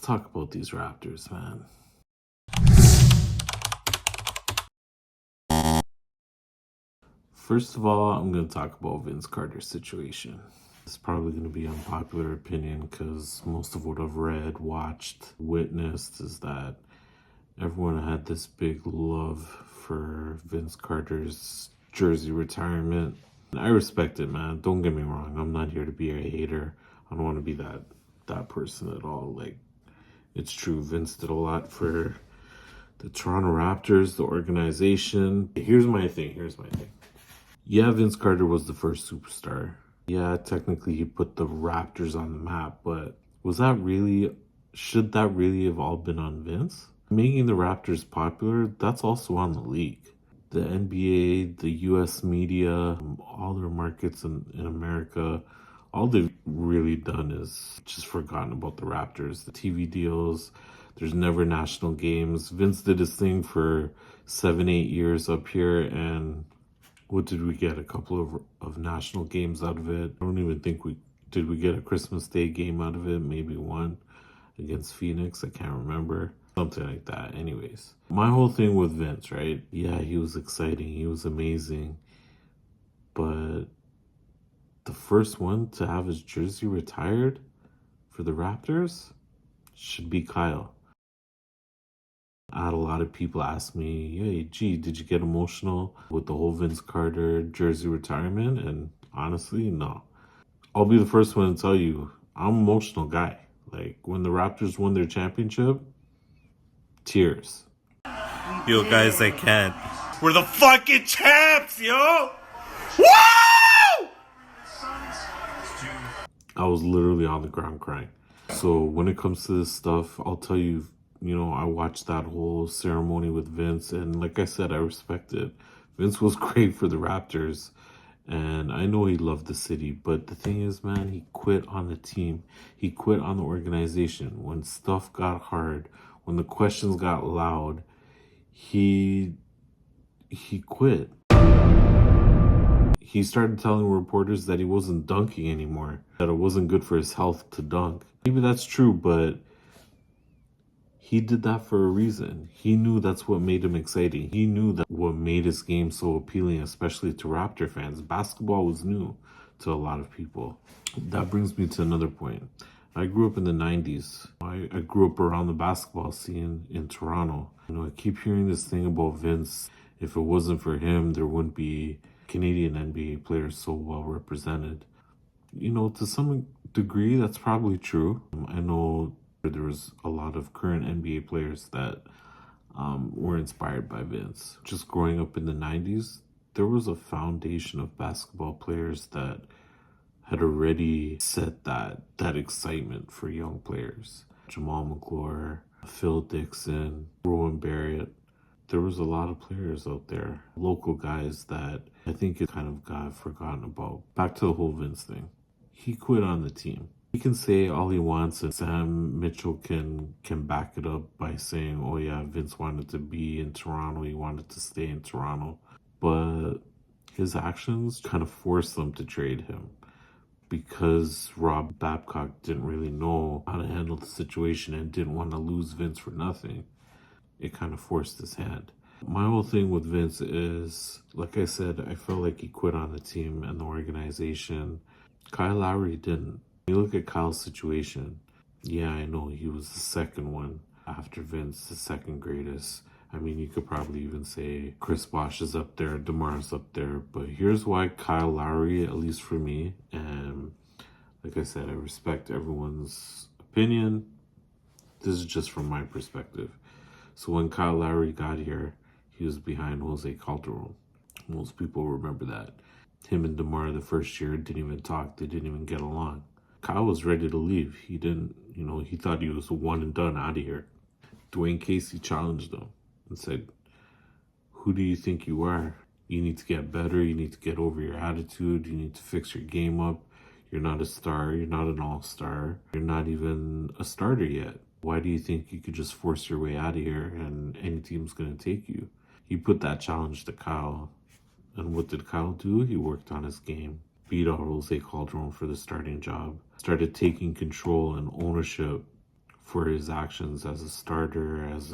talk about these Raptors, man. First of all, I'm going to talk about Vince Carter's situation. It's probably going to be unpopular opinion because most of what I've read, watched, witnessed is that everyone had this big love for Vince Carter's jersey retirement. I respect it, man. Don't get me wrong. I'm not here to be a hater. I don't want to be that person at all. Like, it's true. Vince did a lot for the Toronto Raptors, the organization. Here's my thing. Yeah, Vince Carter was the first superstar. Yeah, technically he put the Raptors on the map, but should that really have all been on Vince? Making the Raptors popular, that's also on the league. The NBA, the US media, all their markets in America, all they've really done is just forgotten about the Raptors. The TV deals, there's never national games. Vince did his thing for 7-8 years up here, and what did we get? A couple of national games out of it. I don't even think we get a Christmas Day game out of it. Maybe one against Phoenix. I can't remember. Something like that. Anyways, my whole thing with Vince, right? Yeah, he was exciting. He was amazing. But the first one to have his jersey retired for the Raptors should be Kyle. I had a lot of people ask me, hey, gee, did you get emotional with the whole Vince Carter jersey retirement? And honestly, no. I'll be the first one to tell you, I'm an emotional guy. Like, when the Raptors won their championship, tears. Yo, guys, I can't. We're the fucking champs, yo! Woo! I was literally on the ground crying. So when it comes to this stuff, I'll tell you, I watched that whole ceremony with Vince, and like I said, I respect it. Vince was great for the Raptors, and I know he loved the city, but the thing is, man, he quit on the team. He quit on the organization. When stuff got hard, when the questions got loud, he quit. He started telling reporters that he wasn't dunking anymore, that it wasn't good for his health to dunk. Maybe that's true, but he did that for a reason. He knew that's what made him exciting. He knew that what made his game so appealing, especially to Raptor fans. Basketball was new to a lot of people. That brings me to another point. I grew up in the 90s. I grew up around the basketball scene in Toronto. I keep hearing this thing about Vince. If it wasn't for him, there wouldn't be Canadian NBA players so well represented. To some degree, that's probably true. I know there was a lot of current NBA players that were inspired by Vince. Just growing up in the 90s, there was a foundation of basketball players that had already set that excitement for young players. Jamal McClure, Phil Dixon, Rowan Barrett. There was a lot of players out there, local guys that I think it kind of got forgotten about. Back to the whole Vince thing. He quit on the team. He can say all he wants, and Sam Mitchell can back it up by saying, oh yeah, Vince wanted to be in Toronto, he wanted to stay in Toronto. But his actions kind of forced them to trade him because Rob Babcock didn't really know how to handle the situation and didn't want to lose Vince for nothing. It kind of forced his hand. My whole thing with Vince is, like I said, I felt like he quit on the team and the organization. Kyle Lowry didn't. You look at Kyle's situation. Yeah, I know he was the second one after Vince, the second greatest. I mean, you could probably even say Chris Bosh is up there, DeMar's up there. But here's why Kyle Lowry, at least for me, and like I said, I respect everyone's opinion. This is just from my perspective. So when Kyle Lowry got here, he was behind Jose Calderon. Most people remember that. Him and DeMar the first year didn't even talk. They didn't even get along. Kyle was ready to leave. He didn't, he thought he was one and done out of here. Dwayne Casey challenged him and said, who do you think you are? You need to get better. You need to get over your attitude. You need to fix your game up. You're not a star. You're not an all-star. You're not even a starter yet. Why do you think you could just force your way out of here and any team's going to take you? He put that challenge to Kyle. And what did Kyle do? He worked on his game. Beat out Jose Calderon for the starting job. Started taking control and ownership for his actions as a starter, as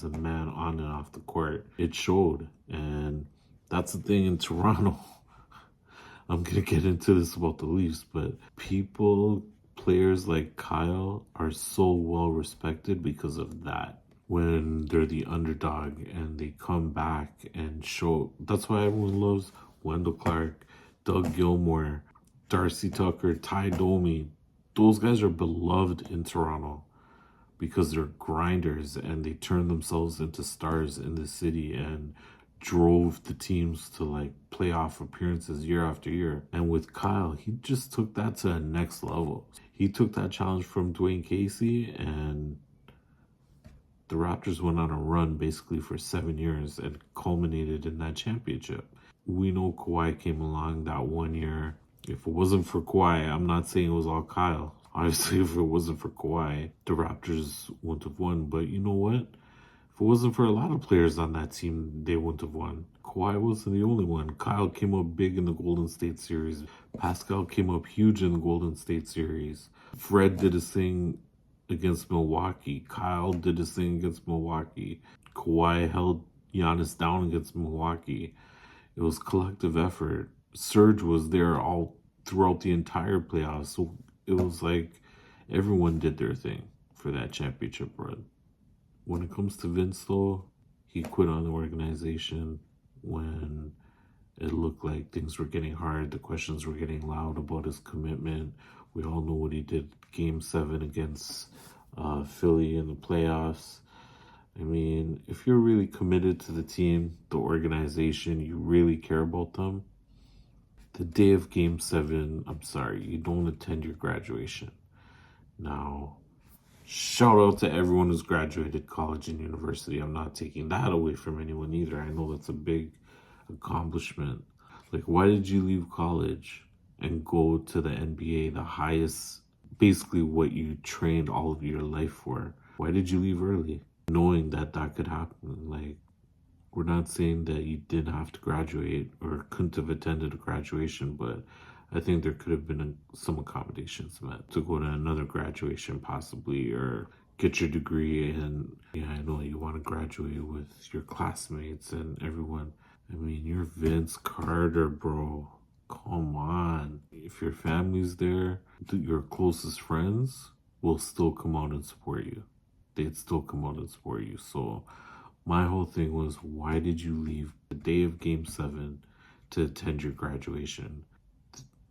a man on and off the court. It showed. And that's the thing in Toronto. I'm going to get into this about the Leafs, but players like Kyle are so well respected because of that. When they're the underdog and they come back and show. That's why everyone loves Wendell Clark, Doug Gilmour, Darcy Tucker, Ty Domi. Those guys are beloved in Toronto because they're grinders and they turned themselves into stars in the city and drove the teams to like playoff appearances year after year. And with Kyle, he just took that to a next level. He took that challenge from Dwayne Casey, and the Raptors went on a run basically for 7 years and culminated in that championship. We know Kawhi came along that 1 year. If it wasn't for Kawhi, I'm not saying it was all Kyle. Obviously, if it wasn't for Kawhi, the Raptors wouldn't have won. But you know what? If it wasn't for a lot of players on that team, they wouldn't have won. Kawhi wasn't the only one. Kyle came up big in the Golden State series. Pascal came up huge in the Golden State series. Fred did his thing against Milwaukee. Kyle did his thing against Milwaukee. Kawhi held Giannis down against Milwaukee. It was collective effort. Serge was there all throughout the entire playoffs. So it was like everyone did their thing for that championship run. When it comes to Vince, though, he quit on the organization when it looked like things were getting hard. The questions were getting loud about his commitment. We all know what he did Game 7 against Philly in the playoffs. I mean, if you're really committed to the team, the organization, you really care about them, the day of Game 7, I'm sorry, you don't attend your graduation. Now, shout out to everyone who's graduated college and university. I'm not taking that away from anyone either. I know that's a big accomplishment. Like, why did you leave college and go to the NBA, the highest, basically what you trained all of your life for? Why did you leave early? Knowing that that could happen. Like, we're not saying that you didn't have to graduate or couldn't have attended a graduation, but I think there could have been some accommodations met to go to another graduation possibly, or get your degree. And yeah, I know you want to graduate with your classmates and everyone. I mean, you're Vince Carter, bro. Come on. If your family's there, your closest friends will still come out and support you. They'd still come out and support you. So my whole thing was, why did you leave the day of Game 7 to attend your graduation?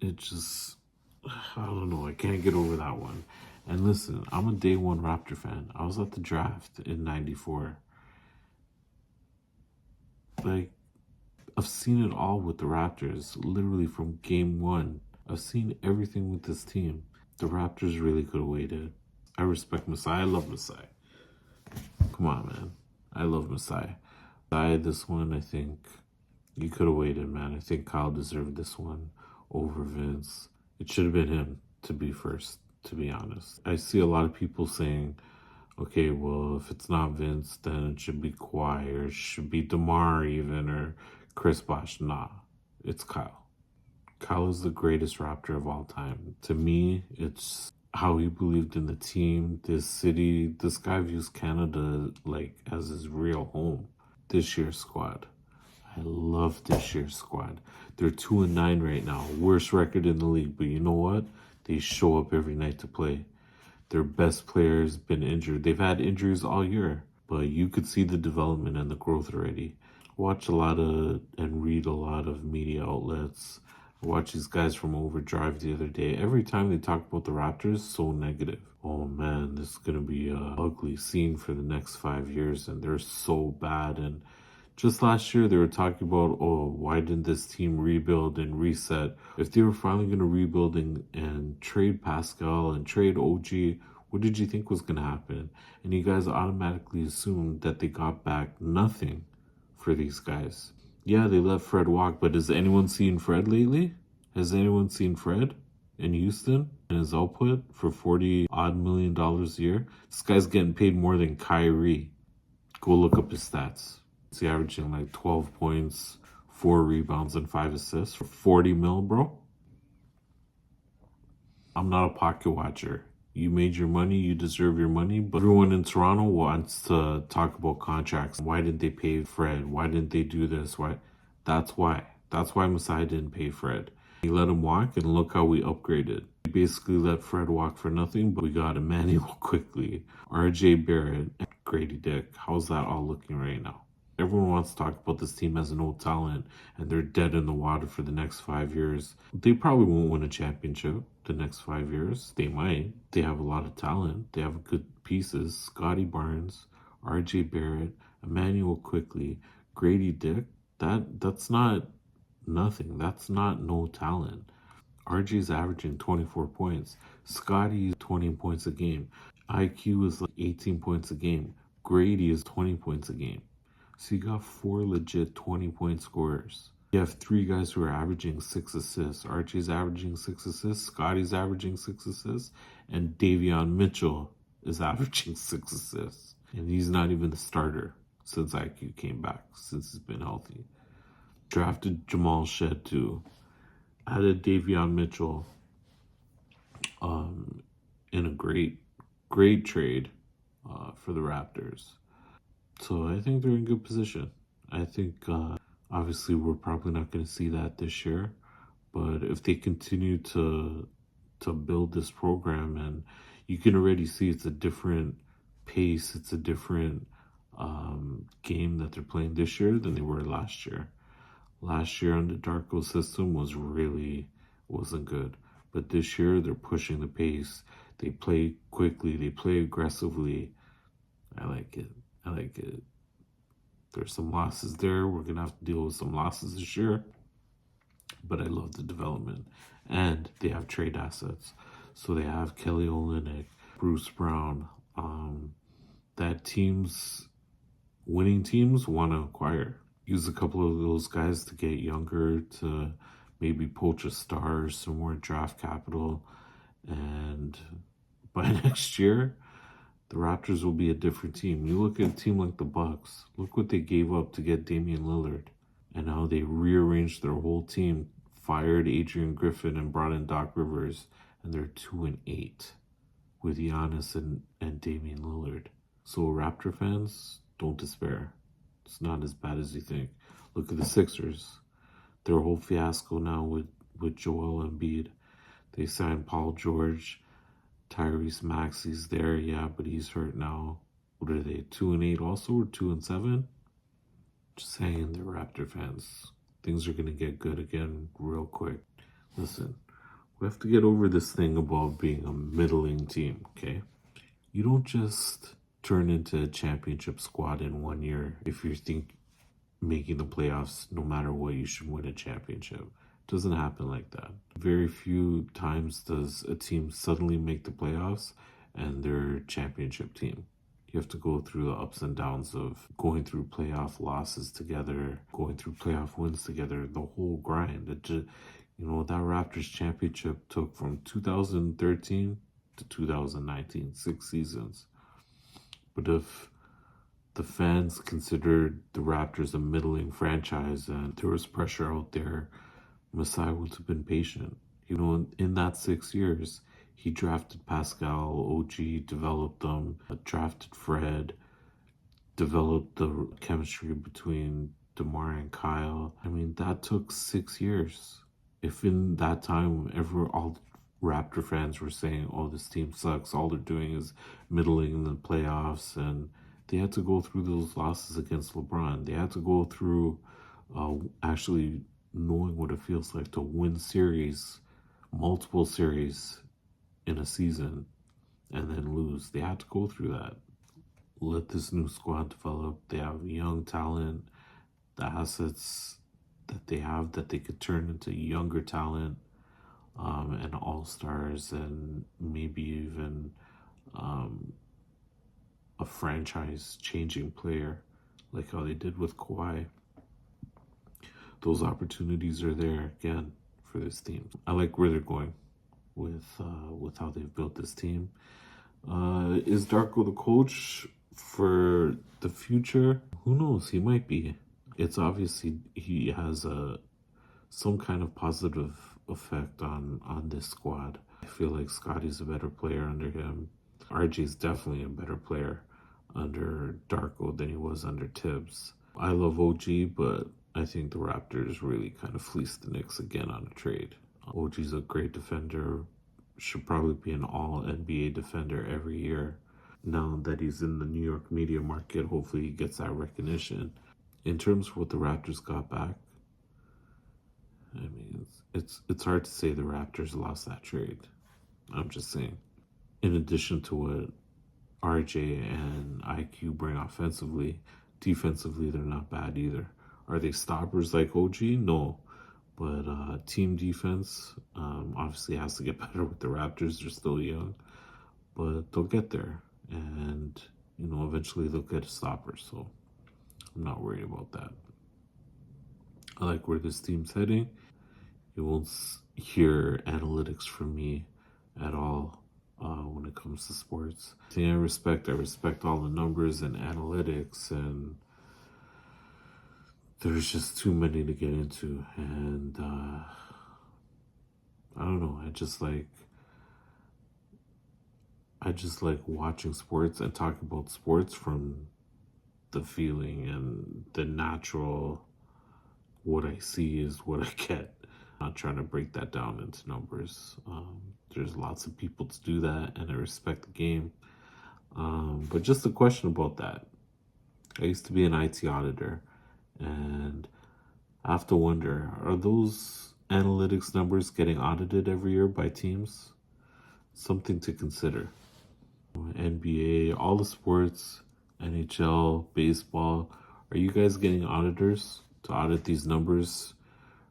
It just, I don't know. I can't get over that one. And listen, I'm a day one Raptor fan. I was at the draft in 94. Like, I've seen it all with the Raptors, literally from Game 1. I've seen everything with this team. The Raptors really could have waited. I respect Masai. I love Masai. Come on, man. I love Masai. This one, I think you could have waited, man. I think Kyle deserved this one over Vince. It should have been him to be first, to be honest. I see a lot of people saying, okay, well, if it's not Vince, then it should be Kawhi, or it should be DeMar even, or Chris Bosh. Nah, it's Kyle. Kyle is the greatest Raptor of all time. To me, it's how he believed in the team, this city. This guy views Canada like as his real home. This year's squad, I love this year's squad. They're 2-9 right now, worst record in the league. But you know what? They show up every night to play. Their best players been injured. They've had injuries all year, but you could see the development and the growth already. Watch a lot of and read a lot of media outlets. Watch these guys from Overdrive the other day. Every time they talk about the Raptors, so negative. Oh man, this is going to be an ugly scene for the next 5 years, and they're so bad. And just last year, they were talking about, oh, why didn't this team rebuild and reset? If they were finally going to rebuild and trade Pascal and trade OG, what did you think was going to happen? And you guys automatically assumed that they got back nothing for these guys. Yeah, they let Fred walk, but has anyone seen Fred lately? Has anyone seen Fred in Houston and his output for $40-odd million a year? This guy's getting paid more than Kyrie. Go look up his stats. Is he averaging like 12 points, 4 rebounds, and 5 assists for $40 million, bro? I'm not a pocket watcher. You made your money, you deserve your money, but everyone in Toronto wants to talk about contracts. Why didn't they pay Fred? Why didn't they do this? Why? That's why. That's why Masai didn't pay Fred. He let him walk, and look how we upgraded. We basically let Fred walk for nothing, but we got Emmanuel quickly. RJ Barrett, and Grady Dick. How's that all looking right now? Everyone wants to talk about this team as an old talent, and they're dead in the water for the next 5 years. They probably won't win a championship the next 5 years. They might. They have a lot of talent. They have good pieces. Scotty Barnes, RJ Barrett, Emmanuel Quickly, Grady Dick. That's not nothing. That's not no talent. RJ's averaging 24 points. Scotty's 20 points a game. IQ is like 18 points a game. Grady is 20 points a game. So you got 4 legit 20-point scorers. You have 3 guys who are averaging 6 assists. RJ's averaging 6 assists. Scotty's averaging 6 assists. And Davion Mitchell is averaging 6 assists. And he's not even the starter since IQ came back, since he's been healthy. Drafted Jamal Shed too. Added Davion Mitchell in a great trade for the Raptors. So I think they're in good position. I think obviously we're probably not going to see that this year, but if they continue to build this program, and you can already see it's a different pace, it's a different game that they're playing this year than they were last year. Last year on the Darko system wasn't good, but this year they're pushing the pace. They play quickly, they play aggressively. I like it. There's some losses there. We're going to have to deal with some losses this year. But I love the development. And they have trade assets. So they have Kelly Olynyk, Bruce Brown. That winning teams want to acquire. Use a couple of those guys to get younger, to maybe poach a star, some more draft capital. And by next year, the Raptors will be a different team. You look at a team like the Bucks. Look what they gave up to get Damian Lillard, and how they rearranged their whole team, fired Adrian Griffin, and brought in Doc Rivers, and they're 2-8 with Giannis and Damian Lillard. So Raptor fans, don't despair. It's not as bad as you think. Look at the Sixers. Their whole fiasco now with Joel Embiid. They signed Paul George. Tyrese Maxey's there, yeah, but he's hurt now. What are they, 2-8 also, or 2-7? Just saying, they're Raptor fans. Things are going to get good again real quick. Listen, we have to get over this thing about being a middling team, okay? You don't just turn into a championship squad in 1 year if you think making the playoffs, no matter what, you should win a championship. Doesn't happen like that. Very few times does a team suddenly make the playoffs and they're a championship team. You have to go through the ups and downs of going through playoff losses together, going through playoff wins together, the whole grind. It just, that Raptors championship took from 2013 to 2019, 6 seasons. But if the fans considered the Raptors a middling franchise and there was pressure out there, Masai would have been patient. In that 6 years, he drafted Pascal, OG, developed them, drafted Fred, developed the chemistry between DeMar and Kyle. I mean, that took 6 years. If in that time, all Raptor fans were saying, oh, this team sucks, all they're doing is middling in the playoffs, and they had to go through those losses against LeBron. They had to go through actually knowing what it feels like to win multiple series in a season, and then lose. They had to go through that. Let this new squad develop. They have young talent, the assets that they have that they could turn into younger talent, and all-stars, and maybe even a franchise-changing player, like how they did with Kawhi. Those opportunities are there again for this team. I like where they're going with how they've built this team. Is Darko the coach for the future? Who knows? He might be. It's obviously he has some kind of positive effect on this squad. I feel like Scotty's a better player under him. RJ's definitely a better player under Darko than he was under Tibbs. I love OG, but I think the Raptors really kind of fleeced the Knicks again on a trade. OG's a great defender, should probably be an all NBA defender every year. Now that he's in the New York media market, hopefully he gets that recognition. In terms of what the Raptors got back, I mean, it's hard to say the Raptors lost that trade. I'm just saying. In addition to what RJ and IQ bring offensively, defensively they're not bad either. Are they stoppers like OG? No. But team defense obviously has to get better with the Raptors. They're still young. But they'll get there. And, eventually they'll get a stopper. So I'm not worried about that. I like where this team's heading. You won't hear analytics from me at all when it comes to sports. The thing I respect all the numbers and analytics, and there's just too many to get into. And I don't know, I just like watching sports and talking about sports from the feeling and the natural. What I see is what I get. I'm not trying to break that down into numbers. There's lots of people to do that, and I respect the game. But just a question about that. I used to be an IT auditor, and I have to wonder, are those analytics numbers getting audited every year by teams? Something to consider. NBA, all the sports, NHL, baseball, are you guys getting auditors to audit these numbers?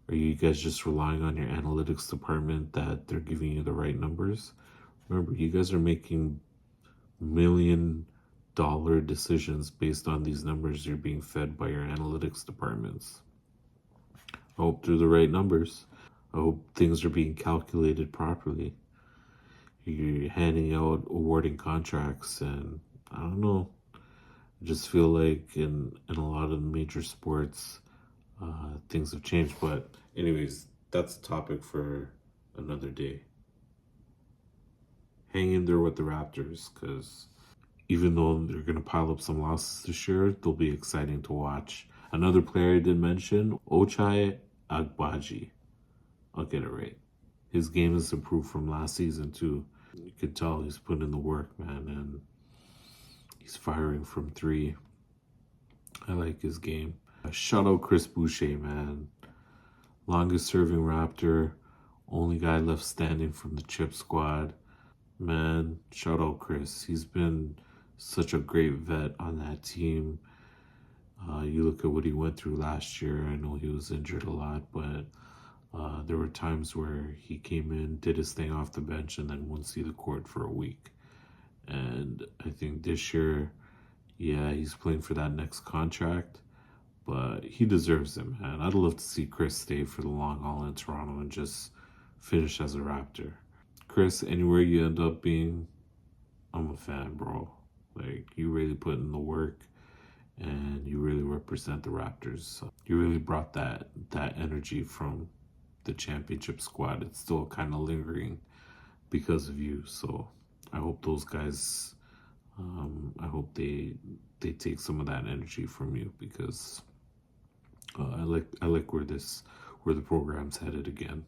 Are you guys just relying on your analytics department that they're giving you the right numbers? Remember, you guys are making $1 million decisions based on these numbers you're being fed by your analytics departments. I hope they're the right numbers. I hope things are being calculated properly. You're handing out awarding contracts, and I don't know. I just feel like in a lot of the major sports, things have changed. But anyways, that's a topic for another day. Hang in there with the Raptors, because even though they're going to pile up some losses this year, they'll be exciting to watch. Another player I did mention, Ochai Agbaji. I'll get it right. His game has improved from last season too. You could tell he's putting in the work, man, and he's firing from three. I like his game. Shout out Chris Boucher, man. Longest serving Raptor. Only guy left standing from the chip squad. Man, shout out Chris. He's been such a great vet on that team. You look at what he went through last year. I know he was injured a lot, but there were times where he came in, did his thing off the bench, and then wouldn't see the court for a week. And I think this year, yeah, he's playing for that next contract, but he deserves it, man. I'd love to see Chris stay for the long haul in Toronto and just finish as a Raptor. Chris, anywhere you end up being, I'm a fan, bro. Like, you really put in the work, and you really represent the Raptors. So you really brought that energy from the championship squad. It's still kind of lingering because of you. So I hope those guys, I hope they take some of that energy from you, because I like where the program's headed again.